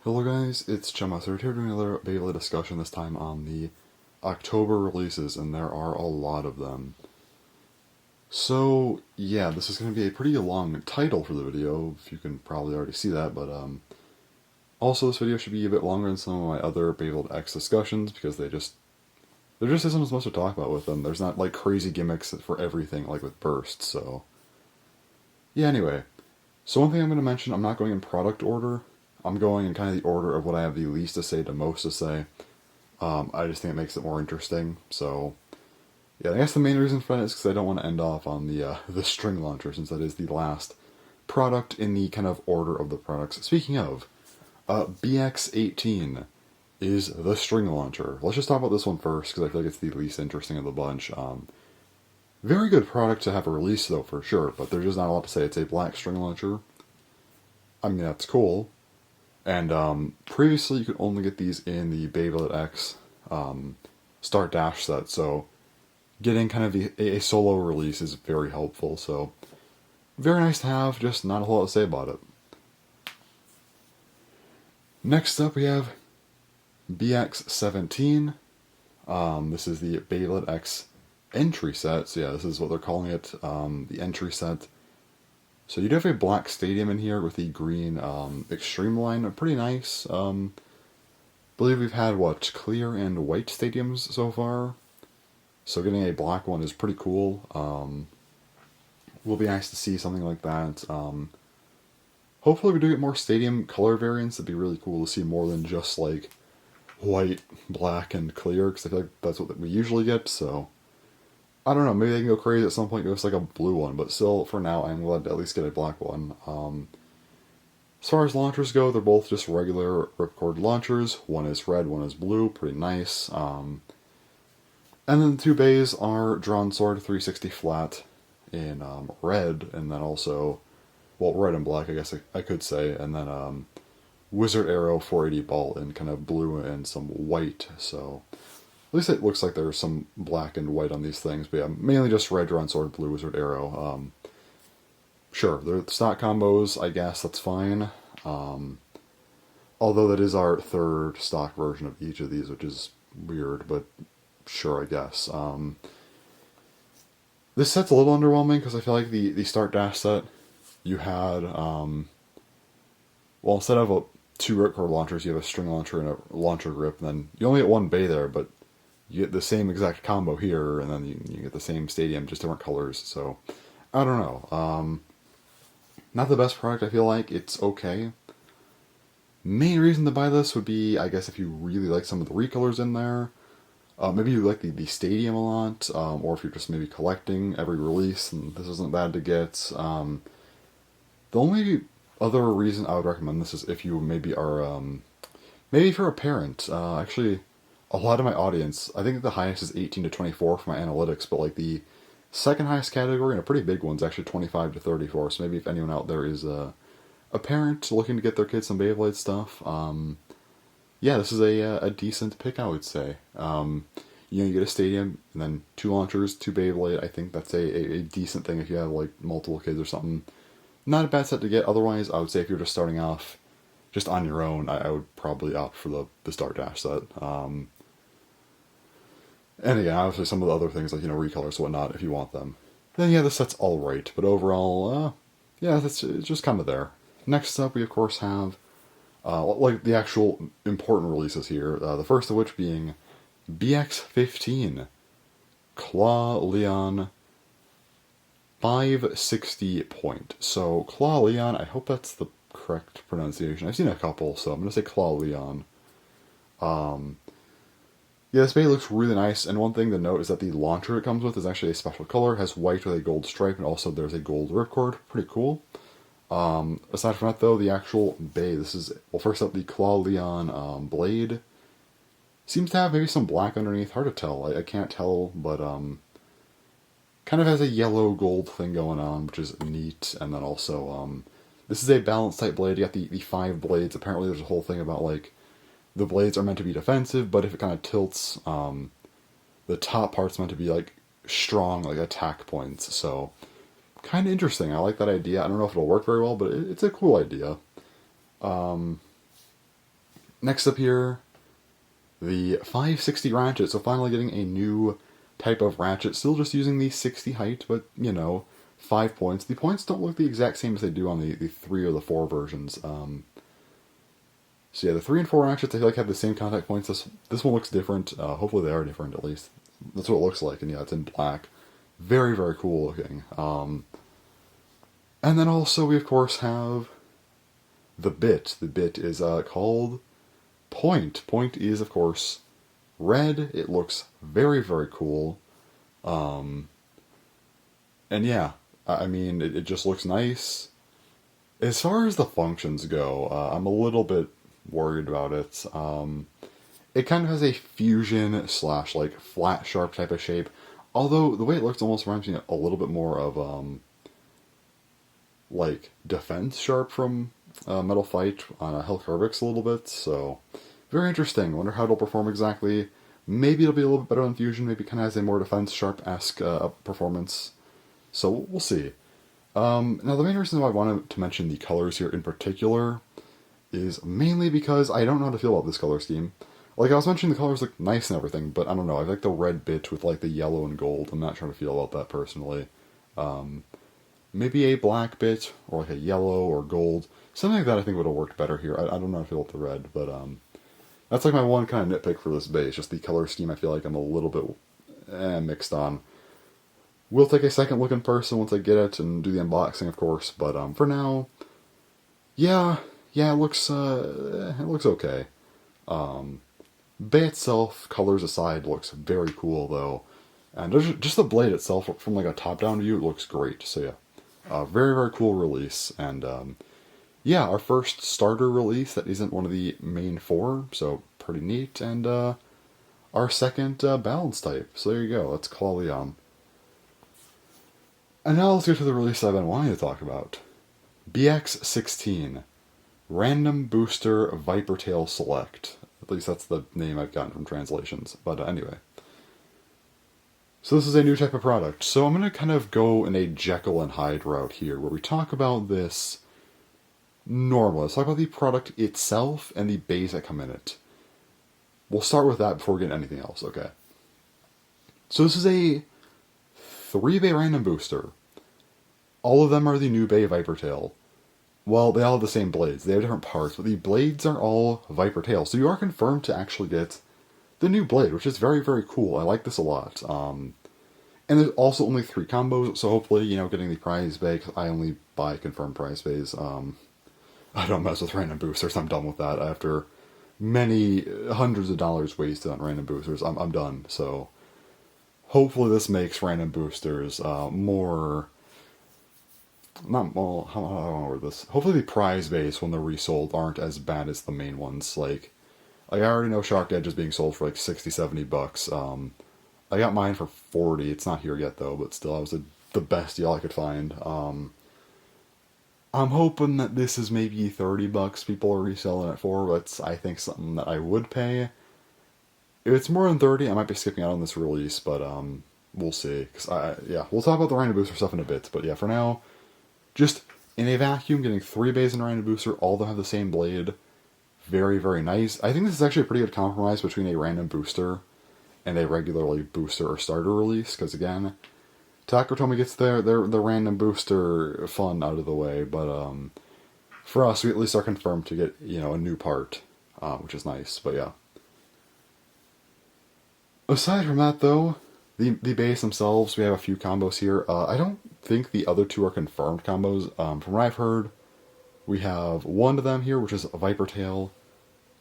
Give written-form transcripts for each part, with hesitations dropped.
Hello guys, it's Chummaster here doing another Beyblade discussion, this time on the October releases, and there are a lot of them. So, yeah, this is going to be a pretty long title for the video, if you can probably already see that, but also this video should be a bit longer than some of my other Beyblade X discussions, because there just isn't as much to talk about with them. There's not, like, crazy gimmicks for everything, like with Burst, so... Yeah, anyway. So one thing I'm going to mention, I'm not going in product order. I'm going in kind of the order of what I have the least to say to most to say. I just think it makes it more interesting. So, yeah, I guess the main reason for that is because I don't want to end off on the string launcher, since that is the last product in the kind of order of the products. Speaking of, BX18 is the string launcher. Let's just talk about this one first, because I feel like it's the least interesting of the bunch. Very good product to have a release, though, for sure, but there's just not a lot to say. It's a black string launcher. I mean, that's cool. And previously you could only get these in the Beyblade X Start Dash set, so getting kind of a solo release is very helpful, so very nice to have, just not a whole lot to say about it. Next up we have BX17. This is the Beyblade X Entry Set, so yeah, this is what they're calling it, the Entry Set. So you do have a black stadium in here with the green extreme line, pretty nice. I believe we've had, what, clear and white stadiums so far? So getting a black one is pretty cool. Will be nice to see something like that. Hopefully we do get more stadium color variants. It'd be really cool to see more than just like white, black, and clear, because I feel like that's what we usually get, so... I don't know, maybe they can go crazy at some point, give us like a blue one, but still, for now, I'm glad to at least get a black one. As far as launchers go, they're both just regular ripcord launchers. One is red, one is blue, pretty nice. And then the two bays are Drawn Sword 360 flat in red, and then also, well, red and black, I guess I could say, and then Wizard Arrow 480 ball in kind of blue and some white, so... At least it looks like there's some black and white on these things, but yeah, mainly just red, Drawn Sword, blue, Wizard Arrow. Sure, they're stock combos, I guess, that's fine. Although that is our third stock version of each of these, which is weird, but sure, I guess. This set's a little underwhelming, because I feel like the Start Dash set, you had, well, instead of two ripcord launchers, you have a string launcher and a launcher grip, and then you only get one bay there, but you get the same exact combo here, and then you get the same stadium, just different colors, so I don't know. Not the best product, I feel like. It's okay. Main reason to buy this would be, I guess, if you really like some of the recolors in there. Maybe you like the stadium a lot, or if you're just maybe collecting every release, and this isn't bad to get. The only other reason I would recommend this is if you maybe are, maybe if you're a parent. Actually, a lot of my audience, I think the highest is 18 to 24 for my analytics, but like the second highest category, and a pretty big one, is actually 25 to 34, so maybe if anyone out there is a parent looking to get their kids some Beyblade stuff, yeah, this is a decent pick, I would say. You get a stadium, and then two launchers, two Beyblade. I think that's a decent thing if you have like multiple kids or something. Not a bad set to get. Otherwise, I would say if you're just starting off just on your own, I would probably opt for the Start Dash set. And again, obviously some of the other things like, recolors and whatnot, if you want them. Then yeah, the set's alright, but overall, yeah, it's just kind of there. Next up, we of course have, like the actual important releases here, the first of which being BX15, Claw Leon 560 point. So, Claw Leon, I hope that's the correct pronunciation. I've seen a couple, so I'm going to say Claw Leon. Yeah, this bay looks really nice, and one thing to note is that the launcher it comes with is actually a special color. It has white with a gold stripe, and also there's a gold ripcord. Pretty cool. Aside from that, though, the actual bay, this is, well, first up, the Claw Leon blade. Seems to have maybe some black underneath, hard to tell. I can't tell, but kind of has a yellow gold thing going on, which is neat. And then also, this is a balanced type blade. You got the 5 blades. Apparently there's a whole thing about, like, the blades are meant to be defensive, but if it kind of tilts, the top part's meant to be, like, strong, like, attack points. So, kind of interesting. I like that idea. I don't know if it'll work very well, but it's a cool idea. Next up here, the 560 ratchet. So finally getting a new type of ratchet. Still just using the 60 height, but, you know, 5 points. The points don't look the exact same as they do on the 3 or the 4 versions. So yeah, the 3 and 4 ratchets I feel like have the same contact points. This one looks different. Hopefully they are different at least. That's what it looks like, and yeah, it's in black. Very, very cool looking. And then also we of course have the bit. The bit is called Point. Point is of course red. It looks very, very cool. And yeah, I mean, it just looks nice. As far as the functions go, I'm a little bit worried about it. It kind of has a fusion slash like flat sharp type of shape. Although the way it looks almost reminds me a little bit more of like Defense Sharp from Metal Fight on Hellcarbix a little bit. So very interesting. Wonder how it'll perform exactly. Maybe it'll be a little bit better than Fusion. Maybe it kind of has a more Defense Sharp-esque performance. So we'll see. Now the main reason why I wanted to mention the colors here in particular is mainly because I don't know how to feel about this color scheme. Like, I was mentioning the colors look nice and everything, but I don't know, I like the red bit with, like, the yellow and gold. I'm not sure how to feel about that, personally. Maybe a black bit, or like a yellow or gold. Something like that I think would have worked better here. I don't know how to feel about the red, but, that's like my one kind of nitpick for this base. Just the color scheme I feel like I'm a little bit mixed on. We'll take a second look in person once I get it and do the unboxing, of course, but, for now, yeah, it looks okay. Bay itself, colors aside, looks very cool though, and just the blade itself from like a top-down view, it looks great. So yeah, very, very cool release, and yeah, our first starter release that isn't one of the main 4, so pretty neat, and our second balance type. So there you go. Let's call Leon. And now let's get to the release I've been wanting to talk about. BX16, Random Booster ViperTail Select. At least that's the name I've gotten from translations. But anyway. So this is a new type of product. So I'm going to kind of go in a Jekyll and Hyde route here, where we talk about this normally. Let's talk about the product itself and the bays that come in it. We'll start with that before we get into anything else, okay? So this is a 3-bay random booster. All of them are the new bay ViperTail. Well, they all have the same blades. They have different parts, but the blades are all ViperTail. So you are confirmed to actually get the new blade, which is very, very cool. I like this a lot. And there's also only 3 combos, so hopefully, you know, getting the prize bay, because I only buy confirmed prize bays. I don't mess with random boosters. I'm done with that. After many hundreds of dollars wasted on random boosters, I'm done. So hopefully this makes random boosters more... Not, well, how do I want to word this? Hopefully the prize base, when they're resold, aren't as bad as the main ones. Like I already know Shark Edge is being sold for like 60, 70 bucks. I got mine for 40. It's not here yet though, but still, I was the best deal I could find. I'm hoping that this is maybe 30 bucks people are reselling it for. That's, I think, something that I would pay. If it's more than 30, I might be skipping out on this release, but we'll see. Yeah, we'll talk about the random booster stuff in a bit, but yeah, for now, just in a vacuum, getting 3 bays in random booster, all of them have the same blade. Very, very nice. I think this is actually a pretty good compromise between a random booster and a regularly booster or starter release, because again, Takatomi gets the random booster fun out of the way, but for us, we at least are confirmed to get, you know, a new part, which is nice, but yeah. Aside from that, though, the base themselves, we have a few combos here. I don't think the other 2 are confirmed combos. From what I've heard, we have one of them here, which is a ViperTail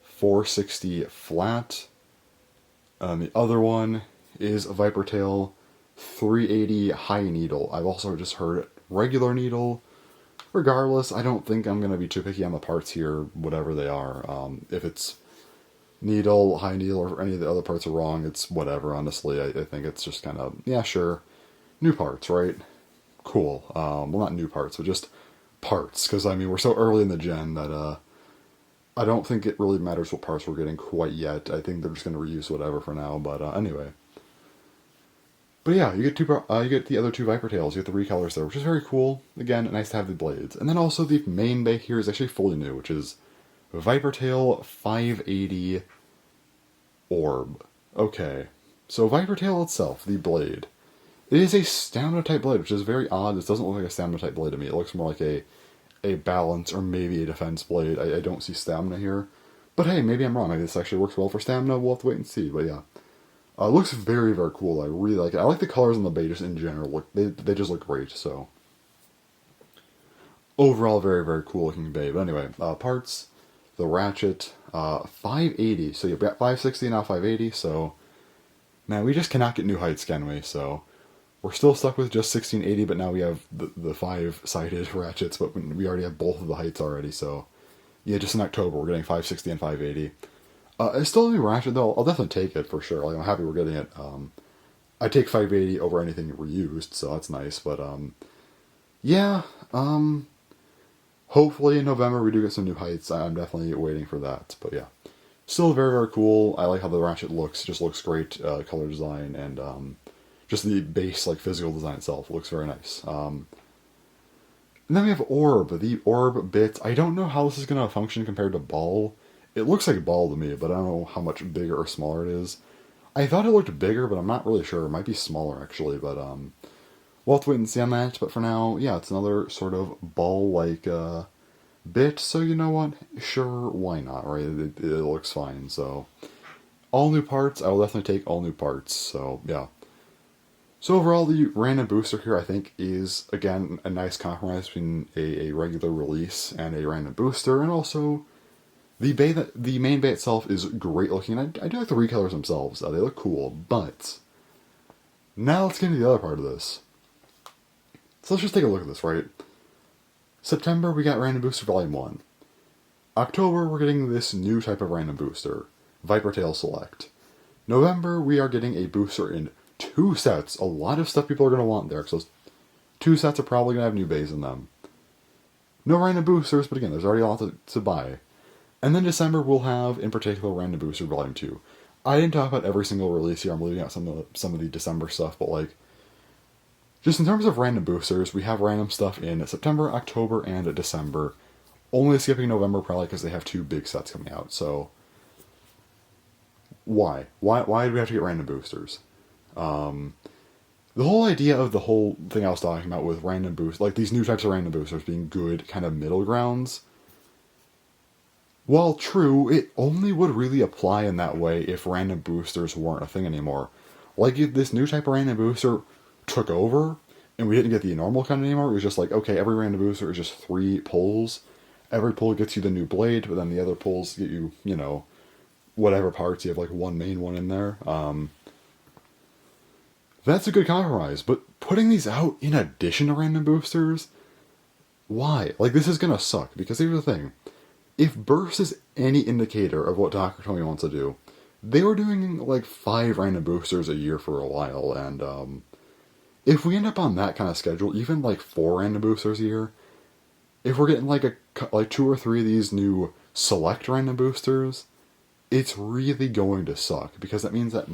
460 flat. The other one is a ViperTail 380 high needle. I've also just heard regular needle. Regardless, I don't think I'm going to be too picky on the parts here, whatever they are. If it's needle, high needle, or any of the other parts are wrong, it's whatever, honestly. I think it's just kind of, yeah, sure. New parts, right? Cool. Well, not new parts, but just parts. Because, I mean, we're so early in the gen that I don't think it really matters what parts we're getting quite yet. I think they're just going to reuse whatever for now, but anyway. But yeah, you get the other 2 ViperTails. You get the recolors there, which is very cool. Again, nice to have the blades. And then also the main bay here is actually fully new, which is ViperTail 580 Orb. Okay, so ViperTail itself, the blade, it is a stamina type blade, which is very odd. This doesn't look like a stamina type blade to me. It looks more like a balance or maybe a defense blade. I don't see stamina here. But hey, maybe I'm wrong. Maybe this actually works well for stamina. We'll have to wait and see. But yeah. It looks very, very cool. I really like it. I like the colors on the bait just in general. They just look great, so. Overall, very, very cool looking bait. But anyway, parts, the ratchet, 580. So you've got 560 now 580, so. Man, we just cannot get new heights, can we? So. We're still stuck with just 1680, but now we have the 5-sided ratchets, but we already have both of the heights already, so. Yeah, just in October, we're getting 560 and 580. It's still a new ratchet, though. I'll definitely take it, for sure. Like, I'm happy we're getting it. I take 580 over anything reused, so that's nice, but, yeah, hopefully in November we do get some new heights. I'm definitely waiting for that, but yeah. Still very, very cool. I like how the ratchet looks. It just looks great, color design, and, just the base, like, physical design itself looks very nice. And then we have Orb, the Orb bit. I don't know how this is going to function compared to Ball. It looks like Ball to me, but I don't know how much bigger or smaller it is. I thought it looked bigger, but I'm not really sure. It might be smaller, actually, but we'll have to wait and see on that. But for now, yeah, it's another sort of Ball-like bit, so you know what? Sure, why not, right? It looks fine, so. All new parts, I will definitely take all new parts, so yeah. So overall, the random booster here, I think, is, again, a nice compromise between a regular release and a random booster, and also, the main bay itself is great looking. I do like the recolors themselves. They look cool, but now let's get into the other part of this. So let's just take a look at this, right? September, we got Random Booster Volume 1. October, we're getting this new type of random booster, ViperTail Select. November, we are getting a booster in 2 sets. A lot of stuff people are going to want there, because those 2 sets are probably going to have new bays in them. No random boosters, but again, there's already a lot to buy. And then December, we'll have, in particular, Random Booster Volume 2. I didn't talk about every single release here. I'm leaving out some of the December stuff, but like, just in terms of random boosters, we have random stuff in September, October, and December. Only skipping November, probably because they have 2 big sets coming out, so. Why? Why do we have to get random boosters? The whole idea of the whole thing I was talking about with random boost, like these new types of random boosters being good kind of middle grounds, while true, it only would really apply in that way if random boosters weren't a thing anymore. Like if this new type of random booster took over and we didn't get the normal kind anymore, it was just like, okay, every random booster is just 3 pulls. Every pull gets you the new blade, but then the other pulls get you, you know, whatever parts. You have like one main one in there. That's a good compromise, but putting these out in addition to random boosters, why? Like, this is gonna suck, because here's the thing. If Burst is any indicator of what Dr. Tomy wants to do, they were doing like 5 random boosters a year for a while, and if we end up on that kind of schedule, even like 4 random boosters a year, if we're getting like 2 or 3 of these new select random boosters, it's really going to suck, because that means that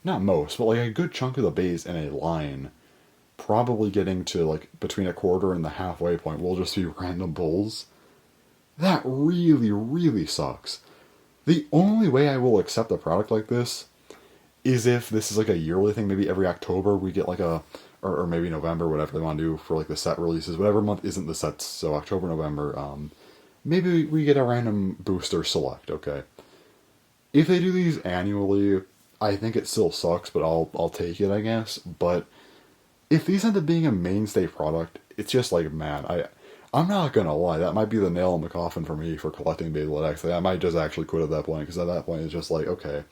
not most, but like a good chunk of the bays in a line, probably getting to like between a quarter and the halfway point, will just be random pulls. That really, really sucks. The only way I will accept a product like this is if this is like a yearly thing. Maybe every October we get like or maybe November, whatever they want to do for like the set releases. Whatever month isn't the sets, so October, November, maybe we get a random booster select, okay? If they do these annually, I think it still sucks, but I'll take it, I guess. But if these end up being a mainstay product, it's just like, man, I'm not gonna lie, that might be the nail in the coffin for me for collecting Beyblade X. I might just actually quit at that point, because at that point it's just like, okay,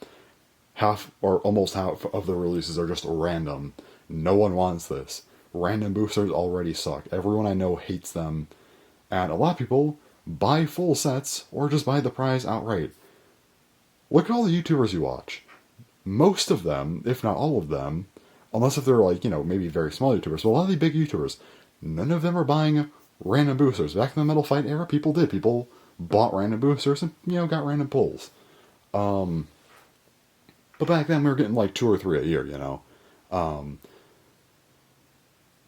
half or almost half of the releases are just random. No one wants this. Random boosters already suck. Everyone I know hates them, and a lot of people buy full sets or just buy the prize outright. Look at all the YouTubers you watch. Most of them, if not all of them, unless if they're like, you know, maybe very small YouTubers, but a lot of the big YouTubers, none of them are buying random boosters. Back in the Metal Fight era, people did. People bought random boosters and, you know, got random pulls. But back then we were getting like 2 or 3 a year, you know.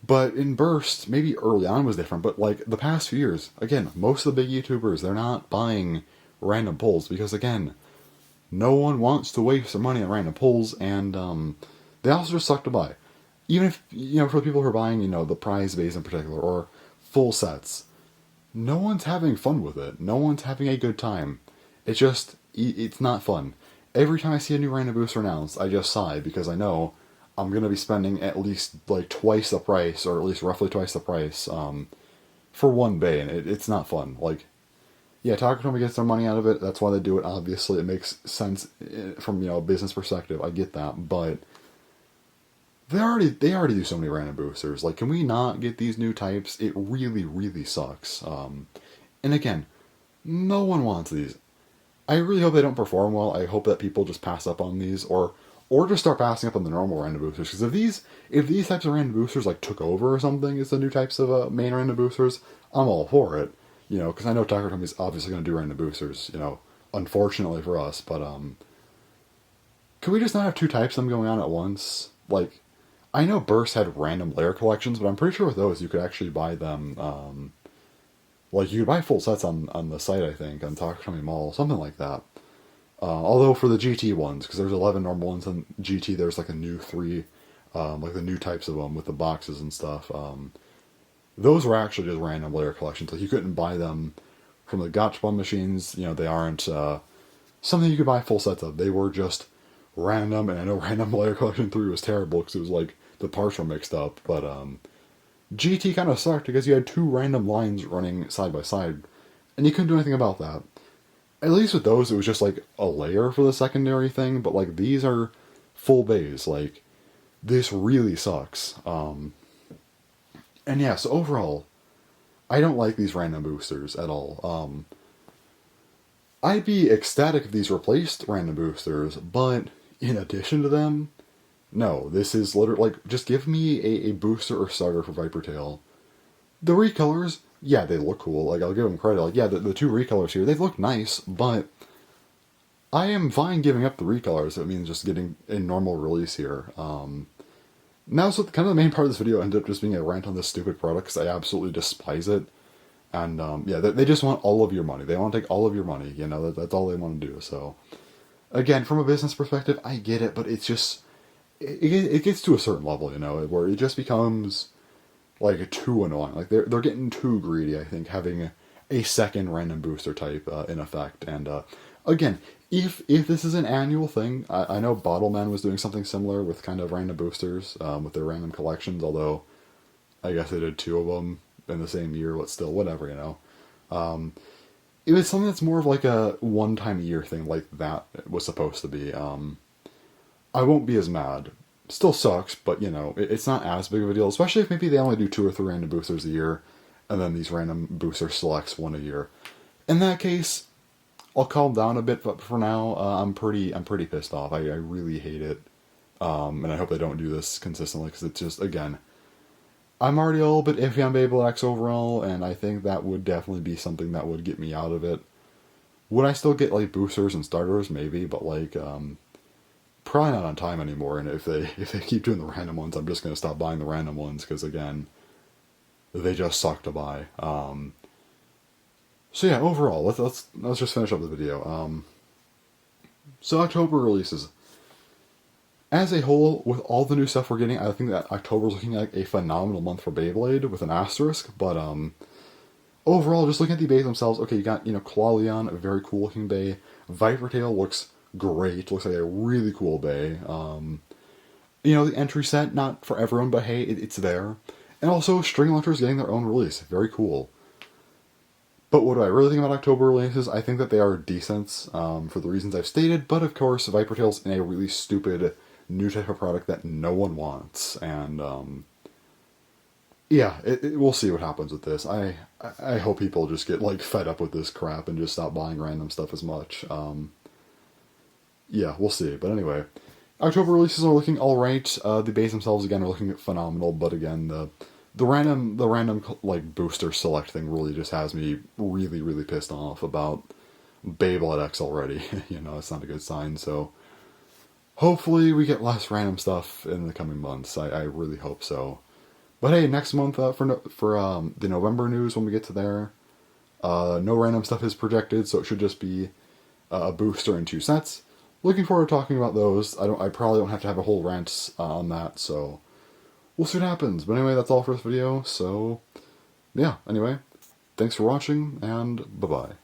But in Burst, maybe early on was different, but like the past few years, again, most of the big YouTubers, they're not buying random pulls because, again, no one wants to waste their money on random pulls, and they also just suck to buy. Even if, for the people who are buying, the prize base in particular, or full sets, no one's having fun with it. No one's having a good time. It's not fun. Every time I see a new random booster announced, I just sigh because I know I'm going to be spending at least like twice the price, or at least roughly twice the price, for one bay, and it's not fun. Like, yeah, Takatomi gets their money out of it. That's why they do it. Obviously, it makes sense from a business perspective. I get that, but they already do so many random boosters. Like, can we not get these new types? It really, really sucks. And again, no one wants these. I really hope they don't perform well. I hope that people just pass up on these, or just start passing up on the normal random boosters. Because if these types of random boosters like took over or something as the new types of main random boosters, I'm all for it. Because I know Takatomi's obviously going to do random boosters. Unfortunately for us, but can we just not have two types of them going on at once? Like, I know Burst had random layer collections, but I'm pretty sure with those you could actually buy them. Like, you could buy full sets on the site, I think, on Takatomi Mall, something like that. Although for the GT ones, because there's 11 normal ones, and GT there's like a new 3, like the new types of them with the boxes and stuff. Those were actually just random layer collections. Like, you couldn't buy them from the gachapon machines. They aren't something you could buy full sets of. They were just random, and I know Random Layer Collection 3 was terrible because it was like the parts were mixed up, but GT kind of sucked because you had two random lines running side by side, and you couldn't do anything about that. At least with those, it was just like a layer for the secondary thing, but like these are full bays. Like, this really sucks. And yeah, so overall, I don't like these random boosters at all. I'd be ecstatic if these replaced random boosters, but in addition to them, no, this is literally, like, just give me a booster or starter for ViperTail. The recolors, yeah, they look cool. Like, I'll give them credit. Like, yeah, the two recolors here, they look nice, but I am fine giving up the recolors. It means just getting a normal release here. Now, so kind of the main part of this video ended up just being a rant on this stupid product, because I absolutely despise it. And, yeah, they just want all of your money. They want to take all of your money, that's all they want to do. So, again, from a business perspective, I get it, but it's just, it gets to a certain level, where it just becomes, like, too annoying. Like, they're getting too greedy, I think, having a second random booster type in effect. And, again, if this is an annual thing, I know Bottleman was doing something similar with kind of random boosters, with their random collections, although I guess they did two of them in the same year, but still, whatever, It was something that's more of like a one-time a year thing, like that was supposed to be. I won't be as mad. Still sucks, but, it's not as big of a deal, especially if maybe they only do 2 or 3 random boosters a year, and then these random booster selects one a year. In that case, I'll calm down a bit, but for now, I'm pretty pissed off. I really hate it, and I hope they don't do this consistently, because it's just, again, I'm already a little bit iffy on Beyblade X overall, and I think that would definitely be something that would get me out of it. Would I still get, like, boosters and starters? Maybe, but, like, probably not on time anymore, and if they keep doing the random ones, I'm just going to stop buying the random ones, because, again, they just suck to buy. So yeah, overall, let's just finish up the video. So October releases. As a whole, with all the new stuff we're getting, I think that October is looking like a phenomenal month for Beyblade, with an asterisk, but overall, just looking at the bays themselves, okay, you got, Claw Leon, a very cool looking bay. ViperTail looks great, looks like a really cool bay. The entry set, not for everyone, but hey, it's there. And also, String Launchers getting their own release, very cool. But what do I really think about October releases? I think that they are decent, for the reasons I've stated, but of course, ViperTail's in a really stupid new type of product that no one wants, and yeah, we'll see what happens with this. I hope people just get, like, fed up with this crap and just stop buying random stuff as much. Yeah, we'll see. But anyway, October releases are looking alright. The bays themselves, again, are looking phenomenal, but again, the random, like, booster select thing really just has me really, really pissed off about Beyblade X already. It's not a good sign, so hopefully we get less random stuff in the coming months. I really hope so. But hey, next month for the November news when we get to there, no random stuff is projected, so it should just be a booster and 2 sets. Looking forward to talking about those. I probably don't have to have a whole rant on that, so we'll see what happens. But anyway, that's all for this video. So yeah, anyway, thanks for watching, and bye-bye.